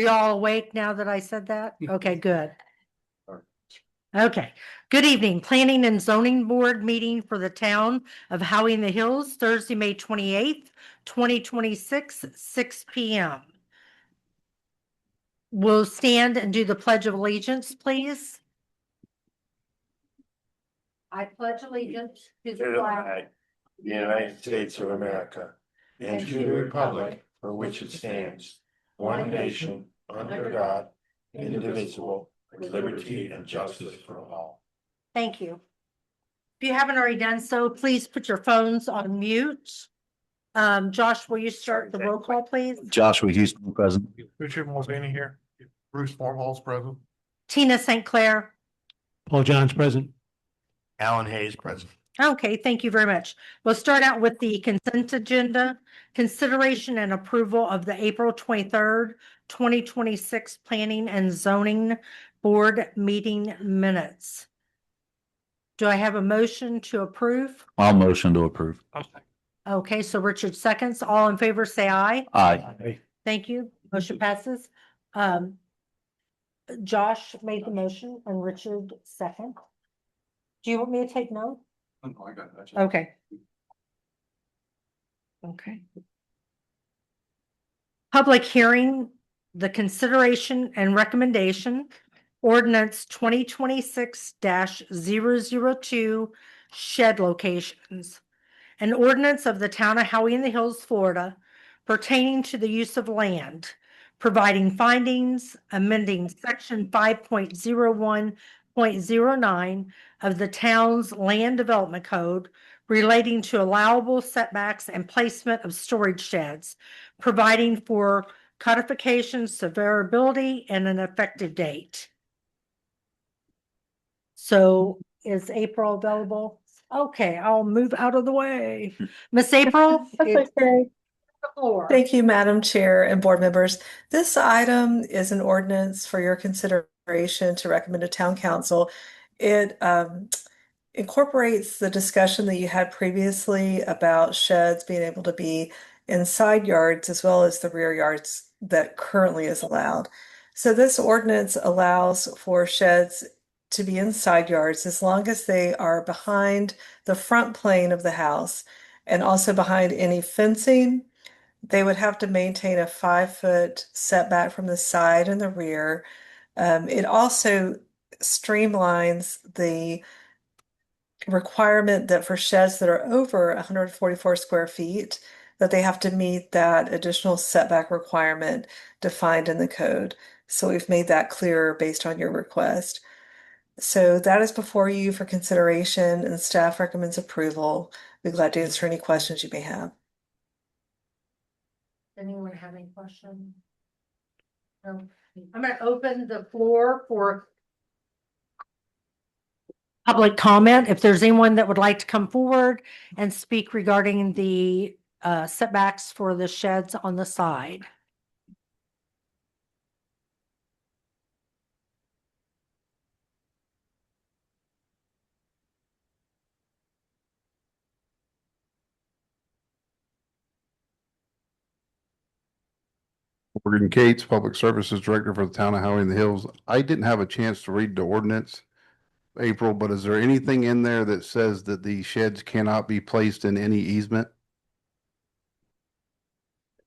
Are y'all awake now that I said that? Okay, good. Okay, good evening. Planning and Zoning Board meeting for the town of Howey-in-the-Hills, Thursday, May 28th, 2026, 6 p.m. We'll stand and do the Pledge of Allegiance, please. I pledge allegiance to the flag of the United States of America and to the republic for which it stands, one nation, under God, indivisible, with liberty and justice for all. Thank you. If you haven't already done so, please put your phones on mute. Josh, will you start the roll call, please? Joshua Houston, present. Richard Mulvaney here. Bruce Formall's present. Tina St. Clair. Paul John's present. Alan Hayes present. Okay, thank you very much. We'll start out with the consent agenda. Consideration and approval of the April 23rd, 2026 Planning and Zoning Board meeting minutes. Do I have a motion to approve? I'll motion to approve. Okay, so Richard seconds. All in favor, say aye. Aye. Thank you. Motion passes. Josh made the motion and Richard second. Do you want me to take note? Oh, I got that. Okay. Okay. Public hearing, the consideration and recommendation, ordinance 2026-002 shed locations. An ordinance of the town of Howey-in-the-Hills, Florida, pertaining to the use of land, providing findings, amending section 5.01.09 of the town's land development code relating to allowable setbacks and placement of storage sheds, providing for codification, severability, and an effective date. So is April available? Okay, I'll move out of the way. Miss April? That's okay. The floor. Thank you, Madam Chair and board members. This item is an ordinance for your consideration to recommend to Town Council. It incorporates the discussion that you had previously about sheds being able to be in side yards as well as the rear yards that currently is allowed. So this ordinance allows for sheds to be in side yards as long as they are behind the front plane of the house and also behind any fencing. They would have to maintain a 5-foot setback from the side and the rear. It also streamlines the requirement that for sheds that are over 144 square feet, that they have to meet that additional setback requirement defined in the code. So we've made that clearer based on your request. So that is before you for consideration and staff recommends approval. We'd be glad to answer any questions you may have. Anyone have any questions? No. I'm going to open the floor for public comment. If there's anyone that would like to come forward and speak regarding the setbacks for the sheds on the side. Morgan Cates, Public Services Director for the town of Howey-in-the-Hills. I didn't have a chance to read the ordinance, April, but is there anything in there that says that the sheds cannot be placed in any easement?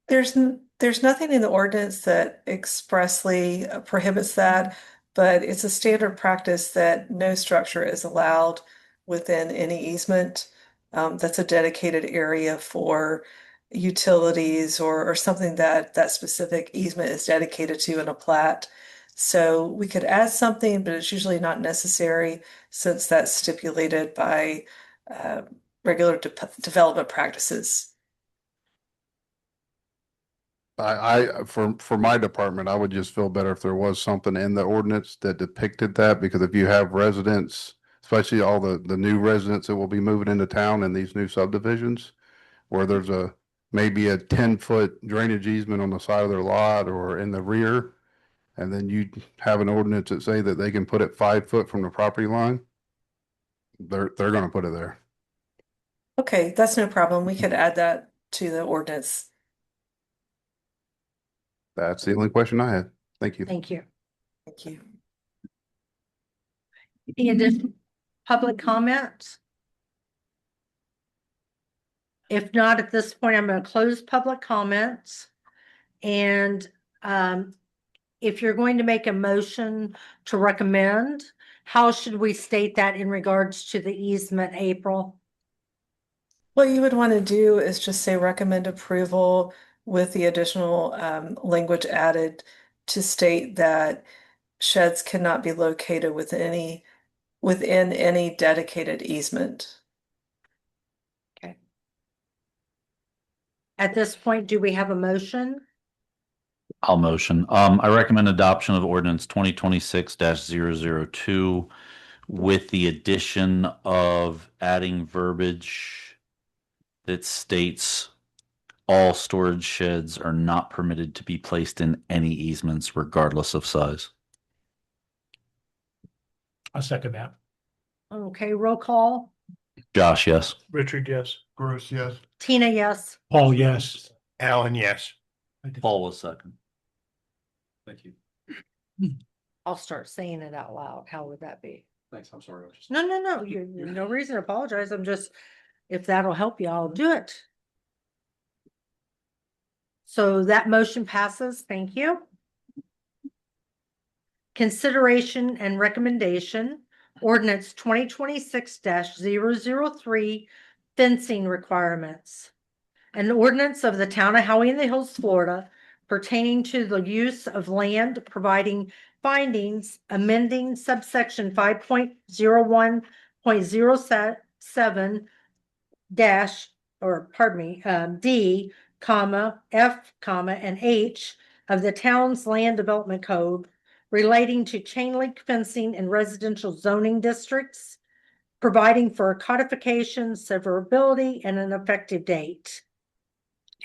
There's nothing in the ordinance that expressly prohibits that, but it's a standard practice that no structure is allowed within any easement. That's a dedicated area for utilities or something that that specific easement is dedicated to in a plat. So we could add something, but it's usually not necessary since that's stipulated by regular development practices. For my department, I would just feel better if there was something in the ordinance that depicted that, because if you have residents, especially all the new residents that will be moving into town in these new subdivisions, where there's maybe a 10-foot drainage easement on the side of their lot or in the rear, and then you have an ordinance that say that they can put it 5 foot from the property line, they're gonna put it there. Okay, that's no problem. We could add that to the ordinance. That's the only question I had. Thank you. Thank you. Thank you. Any additional public comments? If not, at this point, I'm going to close public comments. And if you're going to make a motion to recommend, how should we state that in regards to the easement, April? What you would want to do is just say recommend approval with the additional language added to state that sheds cannot be located within any dedicated easement. At this point, do we have a motion? I'll motion. I recommend adoption of ordinance 2026-002 with the addition of adding verbiage that states all storage sheds are not permitted to be placed in any easements regardless of size. I'll second that. Okay, roll call. Josh, yes. Richard, yes. Bruce, yes. Tina, yes. Paul, yes. Alan, yes. Paul was second. Thank you. I'll start saying it out loud. How would that be? Thanks. I'm sorry. No. You're no reason to apologize. I'm just, if that'll help you, I'll do it. So that motion passes. Thank you. Consideration and recommendation, ordinance 2026-003, fencing requirements. An ordinance of the town of Howey-in-the-Hills, Florida, pertaining to the use of land, providing findings, amending subsection 5.01.07 dash, or pardon me, D, comma, F, comma, and H of the town's land development code relating to chain link fencing in residential zoning districts, providing for codification, severability, and an effective date.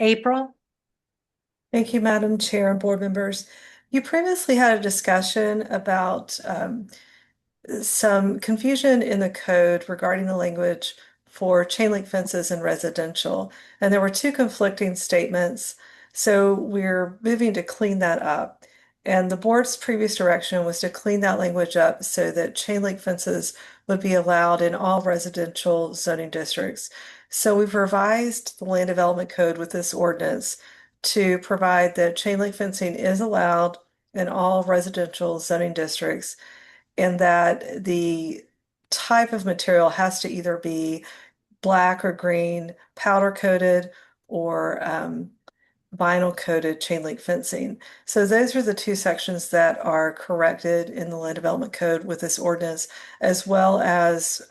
April? Thank you, Madam Chair and board members. You previously had a discussion about some confusion in the code regarding the language for chain link fences in residential, and there were two conflicting statements. So we're moving to clean that up. And the board's previous direction was to clean that language up so that chain link fences would be allowed in all residential zoning districts. So we've revised the land development code with this ordinance to provide that chain link fencing is allowed in all residential zoning districts, and that the type of material has to either be black or green, powder coated, or vinyl coated chain link fencing. So those are the two sections that are corrected in the land development code with this ordinance, as well as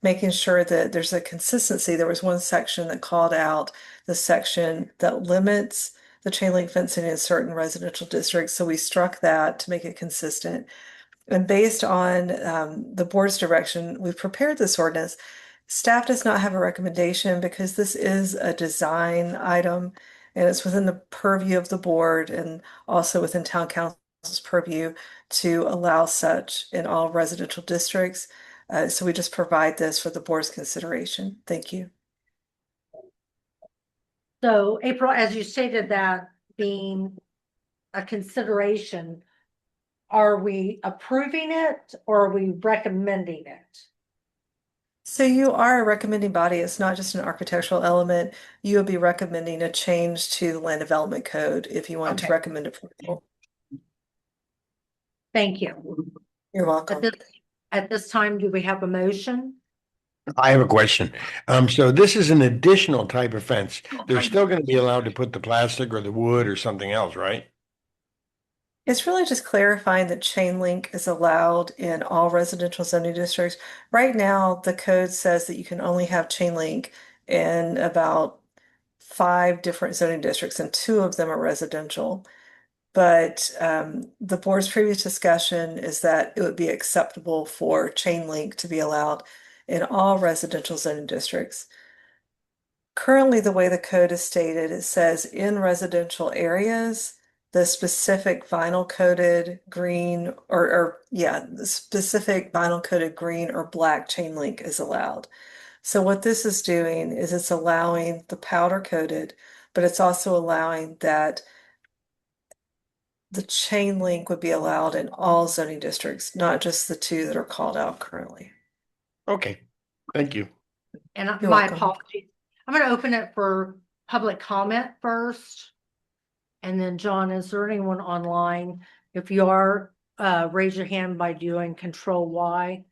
making sure that there's a consistency. There was one section that called out the section that limits the chain link fencing in certain residential districts. So we struck that to make it consistent. And based on the board's direction, we've prepared this ordinance. Staff does not have a recommendation because this is a design item and it's within the purview of the board and also within town council's purview to allow such in all residential districts. So we just provide this for the board's consideration. Thank you. So April, as you stated, that being a consideration, are we approving it or are we recommending it? So you are a recommending body. It's not just an architectural element. You will be recommending a change to the land development code if you want to Okay. recommend approval. Thank you. You're welcome. At this time, do we have a motion? I have a question. So this is an additional type of fence. They're still going to be allowed to put the plastic or the wood or something else, right? It's really just clarifying that chain link is allowed in all residential zoning districts. Right now, the code says that you can only have chain link in about 5 different zoning districts, and 2 of them are residential. But the board's previous discussion is that it would be acceptable for chain link to be allowed in all residential zoning districts. Currently, the way the code is stated, it says in residential areas, the specific vinyl coated green the specific vinyl coated green or black chain link is allowed. So what this is doing is it's allowing the powder coated, but it's also allowing that the chain link would be allowed in all zoning districts, not just the two that are called out currently. Okay, thank you. And You're my welcome. apologies. I'm going to open it for public comment first. And then, John, is there anyone online? If you are, raise your hand by doing Control Y.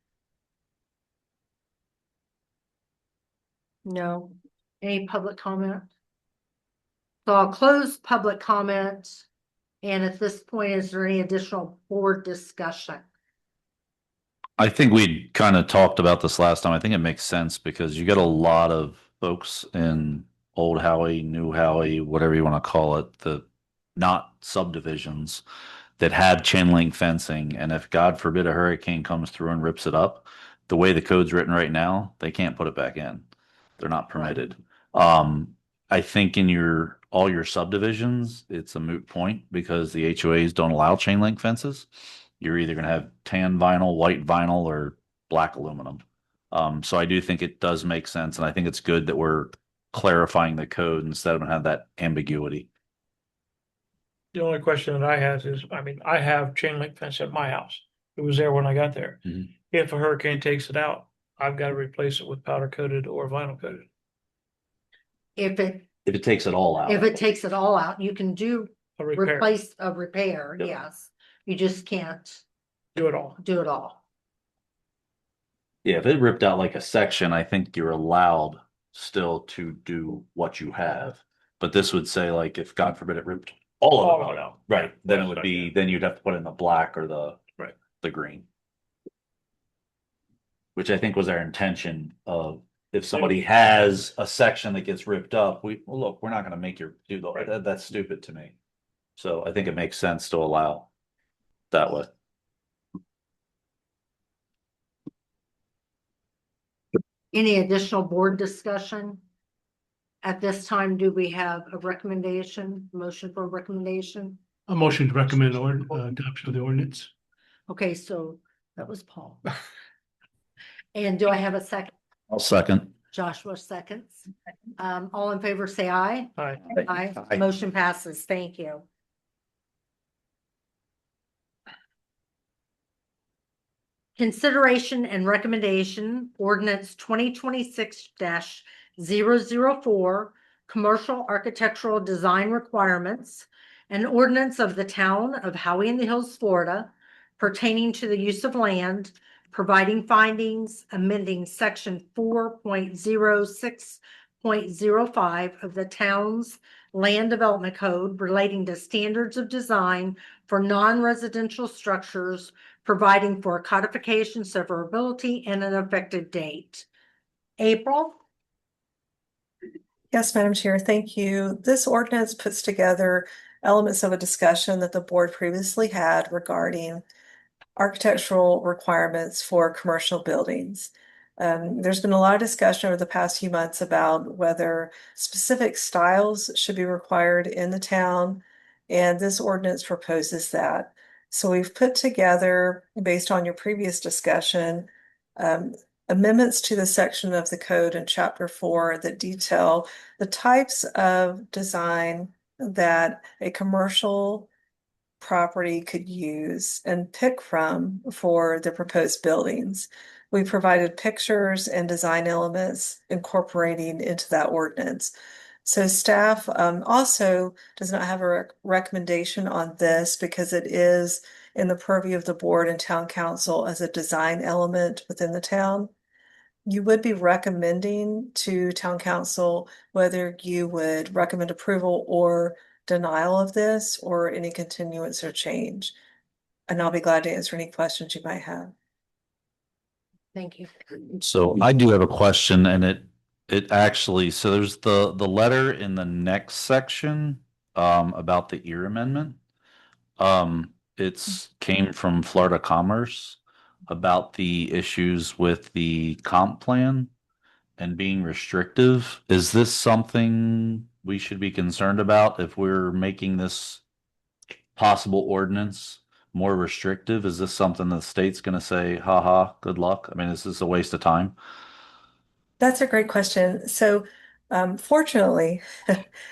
No. Any public comment? So I'll close public comment. And at this point, is there any additional board discussion? I think we kind of talked about this last time. I think it makes sense because you get a lot of folks in Old Howie, New Howie, whatever you want to call it, the not subdivisions that have chain link fencing. And if God forbid a hurricane comes through and rips it up, the way the code's written right now, they can't put it back in. They're not permitted. I think in all your subdivisions, it's a moot point because the HOAs don't allow chain link fences. You're either going to have tan vinyl, white vinyl, or black aluminum. So I do think it does make sense, and I think it's good that we're clarifying the code instead of have that ambiguity. The only question that I have is, I mean, I have chain link fence at my house. It was there when I got there. Mhm. If a hurricane takes it out, I've got to replace it with powder coated or vinyl coated. If If it takes it all out. it takes it all out, you can do A repair, replace a repair, Yep. yes. You just can't do it all. do it all. Yeah, if it ripped out like a section, I think you're allowed still to do what you have. But this would say like if God forbid it ripped all of it out. Right. Then it would be, then you'd have to put in the black or the green. Which I think was our intention of if somebody has a section that gets ripped up, look, we're not gonna make you do that's stupid to me. So I think it makes sense to allow that way. Any additional board discussion? At this time, do we have a recommendation, motion for a recommendation? A motion to recommend adoption of the ordinance. Okay, so that was Paul. And do I have a second? I'll second. Joshua seconds. All in favor, say aye. Aye. Aye. Motion passes. Thank you. Consideration and recommendation ordinance 2026-004, commercial architectural design requirements, an ordinance of the town of Howey-in-the-Hills, Florida, pertaining to the use of land, providing findings, amending section 4.06.05 of the town's land development code relating to standards of design for non-residential structures, providing for codification, severability, and an effective date. April? Yes, Madam Chair, thank you. This ordinance puts together elements of a discussion that the board previously had regarding architectural requirements for commercial buildings. There's been a lot of discussion over the past few months about whether specific styles should be required in the town, and this ordinance proposes that. So we've put together, based on your previous discussion, amendments to the section of the code in Chapter 4 that detail the types of design that a commercial property could use and pick from for the proposed buildings. We provided pictures and design elements incorporating into that ordinance. So staff also does not have a recommendation on this because it is in the purview of the board and town council as a design element within the town. You would be recommending to town council whether you would recommend approval or denial of this or any continuance or change. And I'll be glad to answer any questions you might have. Thank you. So I do have a question and it actually, so there's the letter in the next section about the ear amendment. It's came from Florida Commerce about the issues with the comp plan and being restrictive. Is this something we should be concerned about if we're making this possible ordinance more restrictive? Is this something the state's going to say, haha, good luck? I mean, is this a waste of time? That's a great question. So, fortunately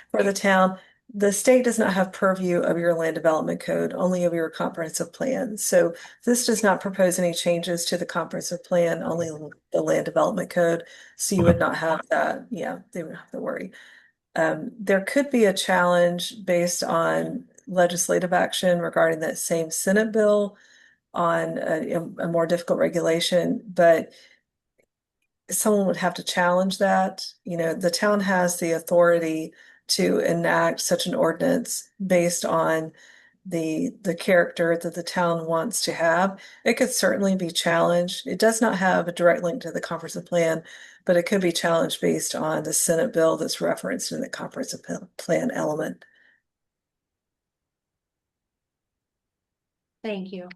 for the town, the state does not have purview of your land development code, only of your comprehensive plan. So this does not propose any changes to the comprehensive plan, only the land development code. So you would not have that. Yeah, they wouldn't have to worry. There could be a challenge based on legislative action regarding that same Senate bill on a more difficult regulation, but someone would have to challenge that. You know, the town has the authority to enact such an ordinance based on the character that the town wants to have. It could certainly be challenged. It does not have a direct link to the comprehensive plan, but it could be challenged based on the Senate bill that's referenced in the comprehensive plan element. Thank you.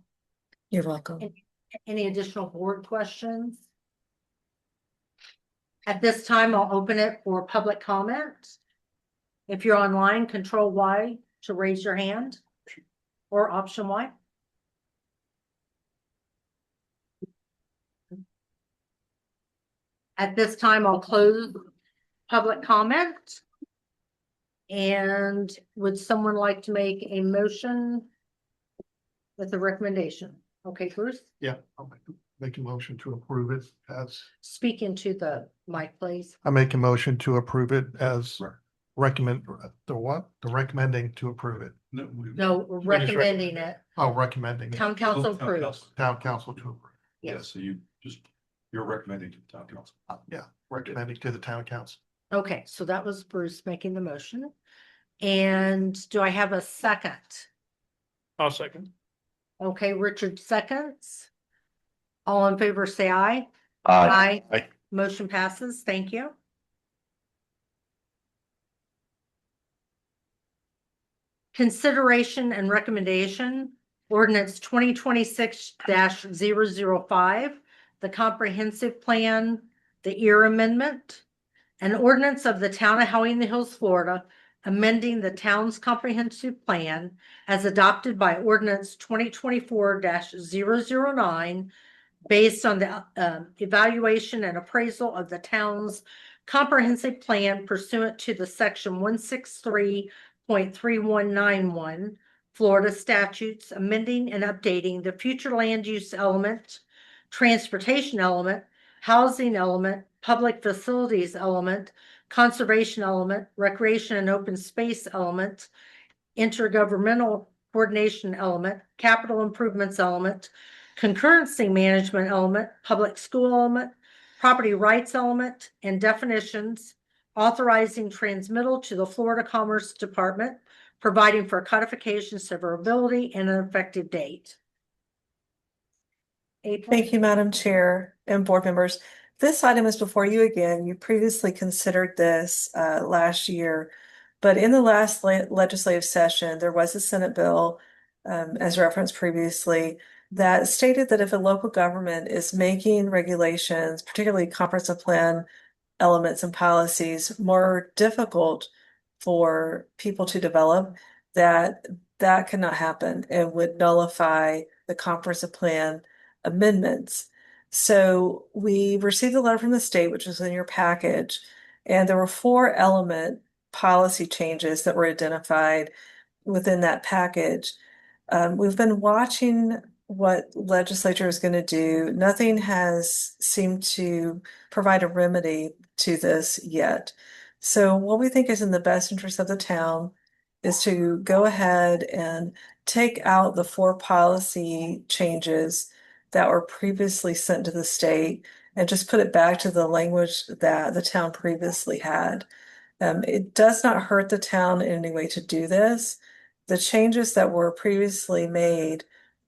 You're welcome. Any additional board questions? At this time, I'll open it for public comment. If you're online, Control Y to raise your hand, or Option Y. At this time, I'll close public comment. And would someone like to make a motion with a recommendation? Okay, Bruce, Yeah, I'll make a motion to approve it as, speak into the mic, please. I make a motion to approve it as recommend, the what? The recommending to approve it. No, we're recommending it. Oh, recommending. it. Town council approves. Town council to approve. Yes. So you're recommending to the town council. Yeah, recommending to the town council. Okay, so that was Bruce making the motion. And do I have a second? I'll second. Okay, Richard seconds. All in favor, say aye. Aye. Aye. Motion passes. Thank you. Consideration and recommendation, ordinance 2026-005, the comprehensive plan, the EAR amendment, an ordinance of the town of Howey-in-the-Hills, Florida, amending the town's comprehensive plan as adopted by ordinance 2024-009, based on the evaluation and appraisal of the town's comprehensive plan pursuant to the section 163.3191 Florida statutes, amending and updating the future land use element, transportation element, housing element, public facilities element, conservation element, recreation and open space element, intergovernmental coordination element, capital improvements element, concurrency management element, public school element, property rights element, and definitions, authorizing transmittal to the Florida Commerce Department, providing for codification, severability, and an effective date. April? Thank you, Madam Chair and board members. This item is before you again. You previously considered this last year, but in the last legislative session, there was a Senate bill, as referenced previously, that stated that if a local government is making regulations, particularly comprehensive plan elements and policies, more difficult for people to develop, that cannot happen and would nullify the comprehensive plan amendments. So we received a letter from the state, which was in your package, and there were 4 element policy changes that were identified within that package. We've been watching what legislature is going to do. Nothing has seemed to provide a remedy to this yet. So what we think is in the best interest of the town is to go ahead and take out the 4 policy changes that were previously sent to the state and just put it back to the language that the town previously had. It does not hurt the town in any way to do this. The changes that were previously made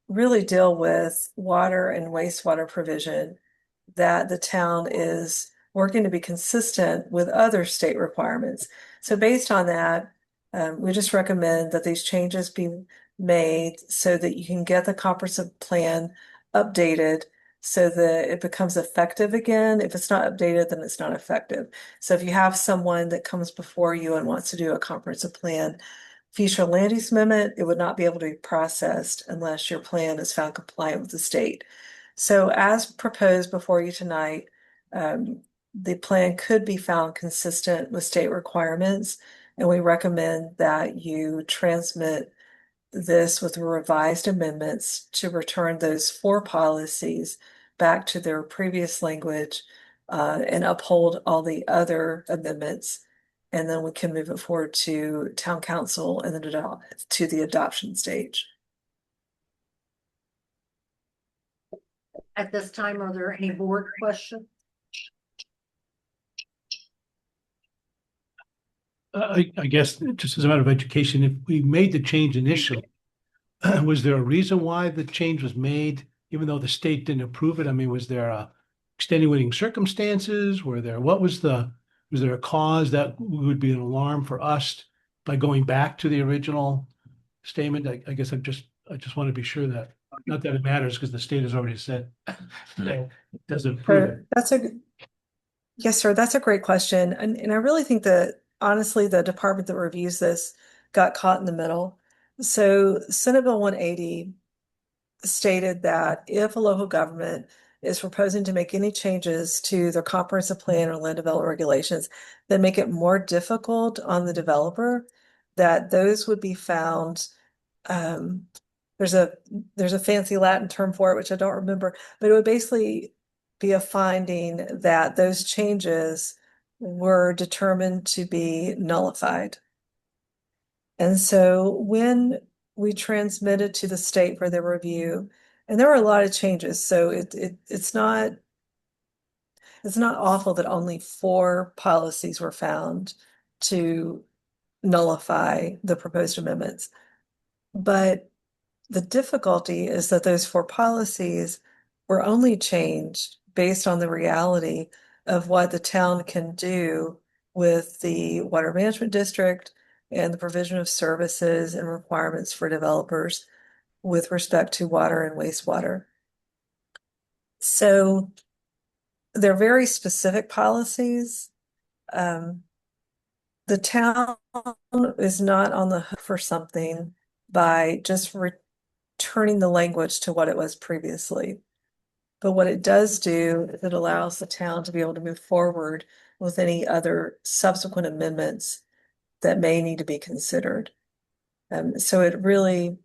really deal with water and wastewater provision that the town is working to be consistent with other state requirements. So based on that, we just recommend that these changes be made so that you can get the comprehensive plan updated so that it becomes effective again. If it's not updated, then it's not effective. So if you have someone that comes before you and wants to do a comprehensive plan future land use amendment, it would not be able to be processed unless your plan is found compliant with the state. So as proposed before you tonight, the plan could be found consistent with state requirements, And we recommend that you transmit this with revised amendments to return those four policies back to their previous language, and uphold all the other amendments. And then we can move it forward to town council and then to the adoption stage. At this time, are there any board questions? I guess just as a matter of education, if we made the change initially, was there a reason why the change was made, even though the state didn't approve it? I mean, was there extenuating circumstances? What was there a cause that would be an alarm for us by going back to the original statement? I guess I just want to be sure that, not that it matters because the state has already said that it doesn't approve it. Yes, sir. That's a great question. And I really think that honestly, the department that reviews this got caught in the middle. So Senate Bill 180 stated that if a local government is proposing to make any changes to their comprehensive plan or land development regulations that make it more difficult on the developer, that those would be found, there's a fancy Latin term for it, which I don't remember, but it would basically be a finding that those changes were determined to be nullified. And so when we transmitted to the state for their review, and there were a lot of changes, so it's not awful that only 4 policies were found to nullify the proposed amendments. But the difficulty is that those 4 policies were only changed based on the reality of what the town can do with the water management district and the provision of services and requirements for developers with respect to water and wastewater. So they're very specific policies. The town is not on the hook for something by just returning the language to what it was previously. But what it does do is it allows the town to be able to move forward with any other subsequent amendments that may need to be considered. So it's really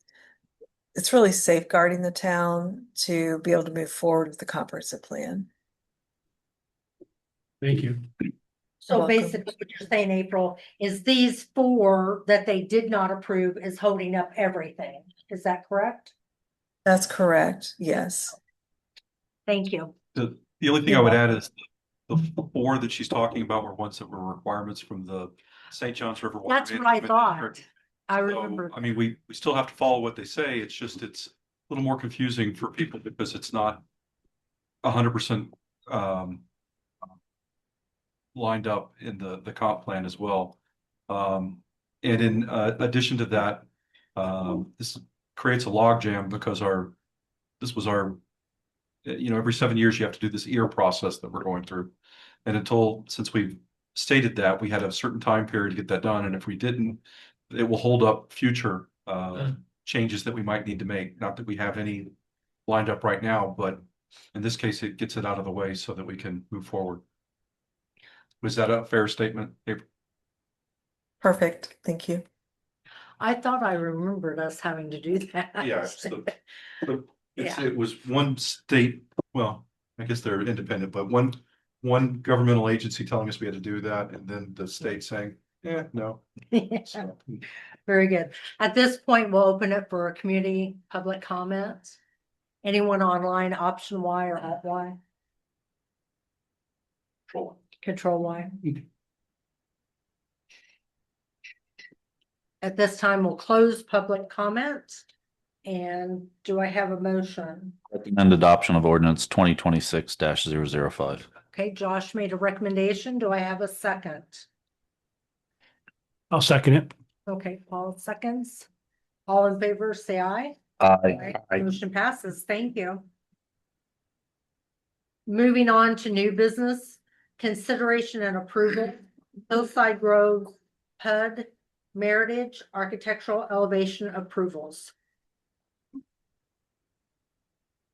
safeguarding the town to be able to move forward with the comprehensive plan. Thank you. So Welcome. basically what you're saying, April, is these 4 that they did not approve is holding up everything. Is that correct? That's correct. Yes. Thank you. The only thing I would add is the 4 that she's talking about were ones that were requirements from the St. Johns River. Water That's what I Management thought. District. I So, remember. I mean, we still have to follow what they say. It's just, it's a little more confusing for people because it's not 100% lined up in the comp plan as well. And in addition to that, this creates a logjam because this was our, every 7 years you have to do this EAR process that we're going through. And since we've stated that, we had a certain time period to get that done. And if we didn't, it will hold up future changes that we might need to make. Not that we have any lined up right now, but in this case, it gets it out of the way so that we can move forward. Was that a fair statement, April? Perfect. Thank you. I thought I remembered us having to do that. Yeah, it was one state, well, I guess they're independent, but one governmental agency telling us we had to do that, and then the state saying, yeah, no. So, Very good. At this point, we'll open it for a community public comments. Anyone online, option Y or alt Y? Control Y. At this time, we'll close public comments. And do I have a motion? Recommend adoption of ordinance 2026-005. Okay, Josh made a recommendation. Do I have a second? I'll second it. Okay, Paul seconds. All in favor, say aye. Aye. Motion passes. Thank you. Moving on to new business, consideration and approval, Hillside Grove, HUD, Meritage, architectural elevation approvals.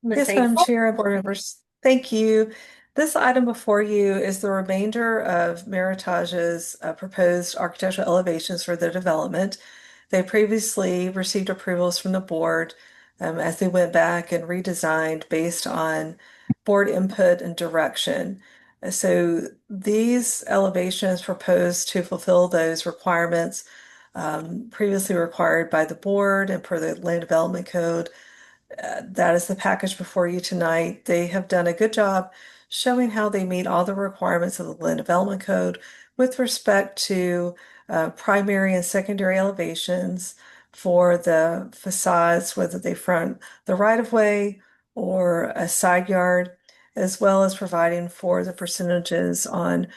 Ms. Yes, Madam April? Chair and board members, thank you. This item before you is the remainder of Meritage's proposed architectural elevations for their development. They previously received approvals from the board as they went back and redesigned based on board input and direction. So these elevations propose to fulfill those requirements previously required by the board and per the Land Development Code. That is the package before you tonight. They have done a good job showing how they meet all the requirements of the Land Development Code with respect to primary and secondary elevations for the facades, whether they front the right-of-way or a side yard, as well as providing for the percentages on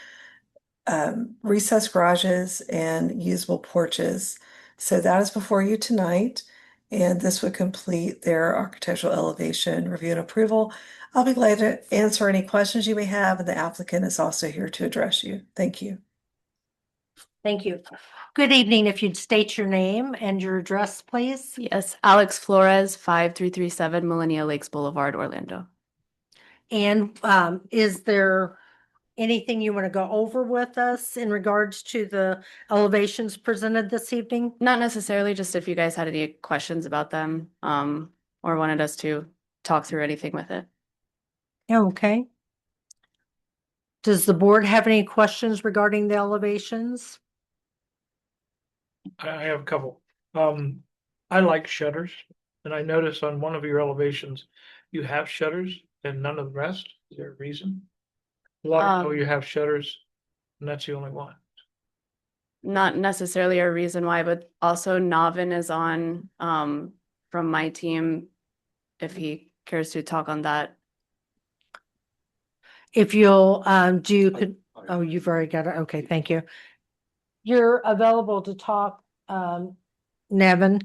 recessed garages and usable porches. So that is before you tonight, and this would complete their architectural elevation review and approval. I'll be glad to answer any questions you may have, and the applicant is also here to address you. Thank you. Thank you. Good evening. If you'd state your name and your address, please. Yes, Alex Flores, 5337 Millennial Lakes Boulevard, Orlando. And is there anything you want to go over with us in regards to the elevations presented this evening? Not necessarily, just if you guys had any questions about them, or wanted us to talk through anything with it. Okay. Does the board have any questions regarding the elevations? I have a couple. I like shutters, and I noticed on one of your elevations, you have shutters and none of the rest. Is there a reason? A lot of people you have shutters, and that's the only one. Not necessarily a reason why, but also Navin is on from my team, if he cares to talk on that. If you'll oh, you've already got it. Okay, thank you. You're available to talk, Nevin.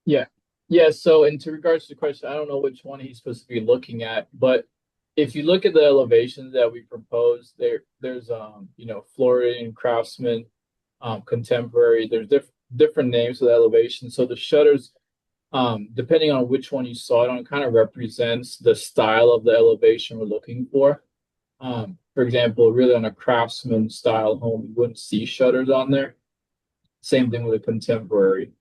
Yeah, so into regards to the question, I don't know which one he's supposed to be looking at, but if you look at the elevations that we proposed, there's Floridian, Craftsman, Contemporary, there's different names for the elevation. So the shutters, depending on which one you saw it on, kind of represents the style of the elevation we're looking for. For example, really on a Craftsman style home, you wouldn't see shutters on there. Same thing with a Contemporary.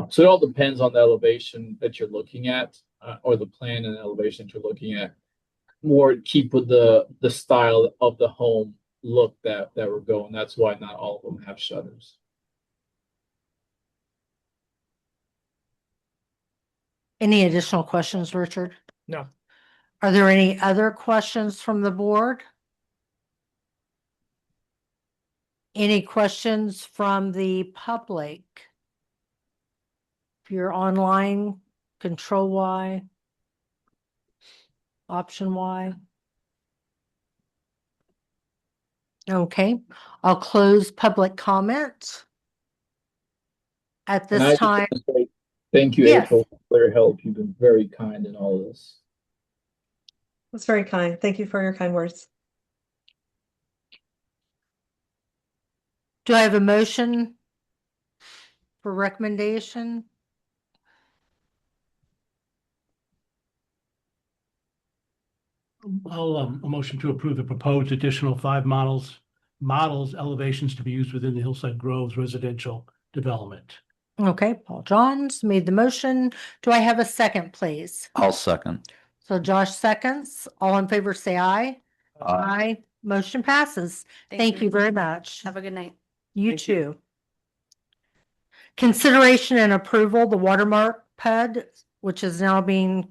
So it all depends on the elevation that you're looking at, or the plan and elevation that you're looking at. More keep with the style of the home look that we're going. That's why not all of them have shutters. Any additional questions, Richard? No. Are there any other questions from the board? Any questions from the public? If you're online, control Y, option Y. Okay, I'll close public comment. At And I this just time, want to say thank you, Yes. April, for your help. You've been very kind in all of this. That's very kind. Thank you for your kind words. do I have a motion for recommendation? I'll, a motion to approve the proposed additional 5 models elevations to be used within the Hillside Groves residential development. Okay, Paul Johns made the motion. Do I have a second, please? I'll second. So Josh seconds. All in favor, say aye. Aye. Motion passes. Thank you very much. Have a good night. You too. Consideration and approval, the watermark PUD, which is now being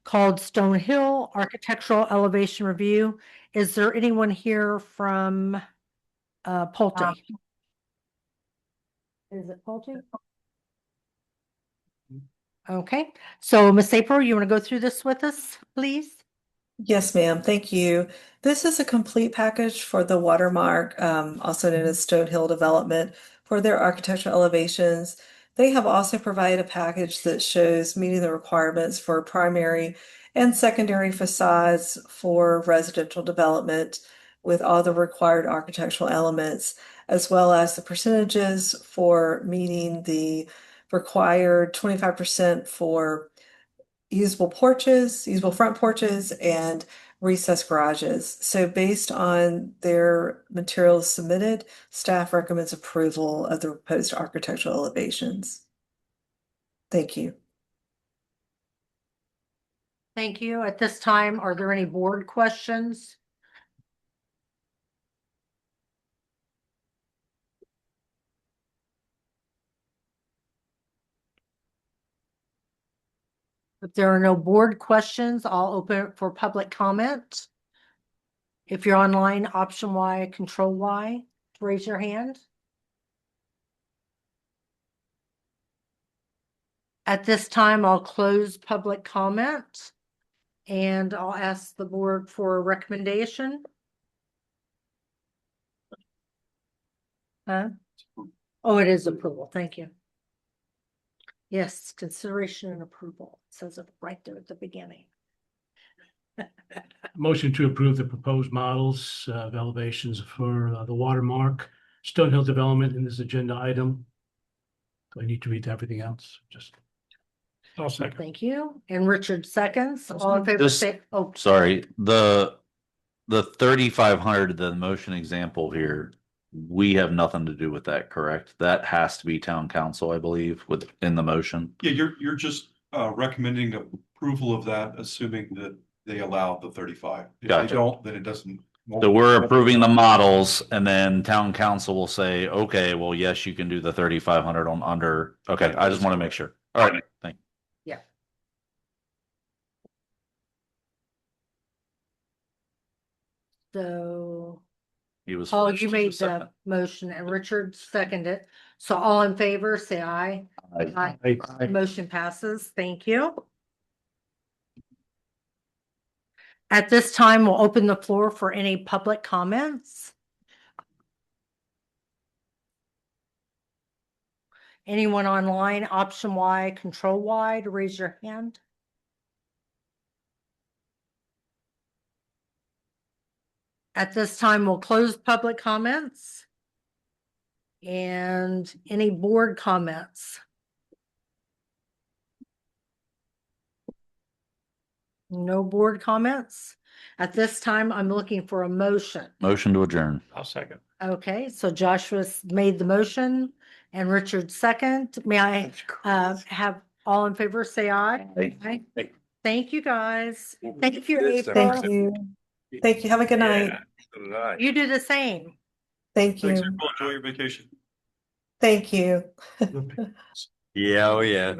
called Stone Hill Architectural Elevation Review. Is there anyone here from Pulte? Is it Pulte? Okay, so Miss April, you want to go through this with us, please? Yes, ma'am. Thank you. This is a complete package for the Watermark, also known as Stone Hill Development, for their architectural elevations. They have also provided a package that shows meeting the requirements for primary and secondary facades for residential development with all the required architectural elements, as well as the percentages for meeting the required 25% for usable porches, usable front porches, and recessed garages. So based on their materials submitted, staff recommends approval of the proposed architectural elevations. Thank you. Thank you. At this time, are there any board questions? If there are no board questions, I'll open it for public comment. If you're online, option Y, control Y, raise your hand. At this time, I'll close public comment and I'll ask the board for a recommendation. Huh? Oh, it is approval. Thank you. Yes, consideration and approval. It says it right there at the beginning. Motion to approve the proposed models of elevations for the watermark Stonehill development in this agenda item. Do I need to read everything else? Just I'll second. Thank you. And Richard seconds. All in favor, Just- say, oh, Sorry, the 3,500, the motion example here, we have nothing to do with that, correct? That has to be town council, I believe, within the motion. Yeah, you're just recommending approval of that, assuming that they allow the 35. If they Gotcha. don't, then it doesn't. So we're approving the models and then town council will say, okay, well, yes, you can do the 3,500 on under. Okay, I just want to make sure. All right, thank you. yeah. So, He was. Paul, first, you he made was the second. motion and Richard seconded it. So all in favor, say aye. Aye. Aye. Motion passes. Thank you. At this time, we'll open the floor for any public comments. Anyone online, option Y, control Y to raise your hand. At this time, we'll close public comments. And any board comments? No board comments. At this time, I'm looking for a motion. Motion to adjourn. I'll second. Okay, so Joshua's made the motion and Richard second. May I have all in favor say aye? Aye. Aye. Thank you, guys. Thank you, Good stuff. April. Thank you. Thank you. Have a good night. So did I. You do the same. Thank Thanks, you. everyone. Enjoy your vacation. Thank you. Yeah, oh, yeah.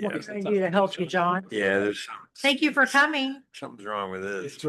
What can I do to help you, John? Yeah, there's Thank you for coming. something's wrong with this.